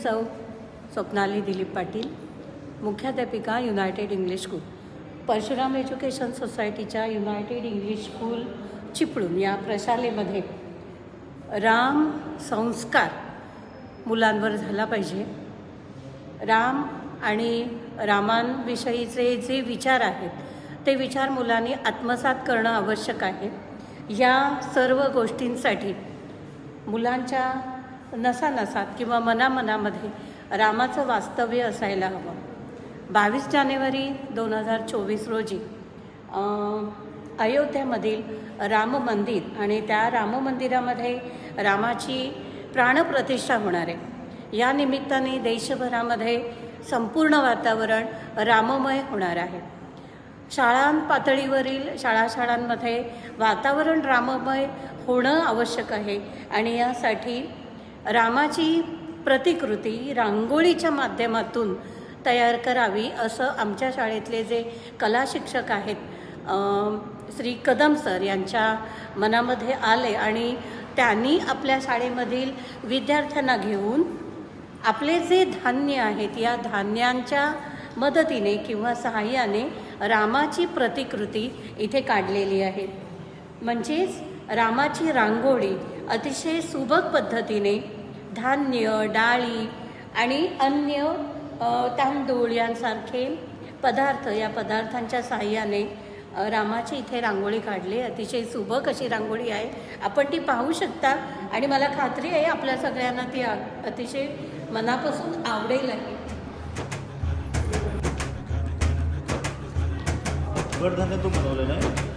सौ स्वप्नाली दिलीप पाटील, मुख्याध्यापिका united English school, Parshuram education सोसायटीच्या युनायटेड इंग्लिश स्कूल चिपळूण या प्रशालेमध्ये राम संस्कार मुलांवर झाला पाहिजे. राम आणि रामांविषयीचे जे विचार आहेत ते विचार मुलांनी आत्मसात करणं आवश्यक आहे. या सर्व गोष्टींसाठी मुलांच्या नसानसात किंवा मनामनामध्ये रामाचं वास्तव्य असायला हवं. 22 जानेवारी 2024 रोजी अयोध्येमधील राम मंदिर आणि त्या राम मंदिरामध्ये रामाची प्राणप्रतिष्ठा होणार आहे. या निमित्ताने देशभरामध्ये संपूर्ण वातावरण राममय होणार आहे. पातळीवरील शाळांमध्ये वातावरण राममय होणं आवश्यक आहे आणि यासाठी रामाची प्रतिकृती रांगोळीच्या माध्यमातून तयार करावी असं आमच्या शाळेतले जे कला शिक्षक आहेत श्री कदम सर यांच्या मनामध्ये आले आणि त्यांनी आपल्या शाळेमधील विद्यार्थ्यांना घेऊन आपले जे धान्य आहेत या धान्यांच्या मदतीने किंवा सहाय्याने रामाची प्रतिकृती इथे काढलेली आहे. म्हणजेच रामाची रांगोळी अतिशय सुबक पद्धतीने धान्य, डाळी आणि अन्य तांदूळ यांसारखे पदार्थ या पदार्थांच्या सहाय्याने रामाची इथे रांगोळी काढली. अतिशय सुबक अशी रांगोळी आहे. आपण ती पाहू शकता आणि मला खात्री आहे आपल्या सगळ्यांना ती अतिशय मनापासून आवडेल आहे. कडधान्य तू बनवलं नाही?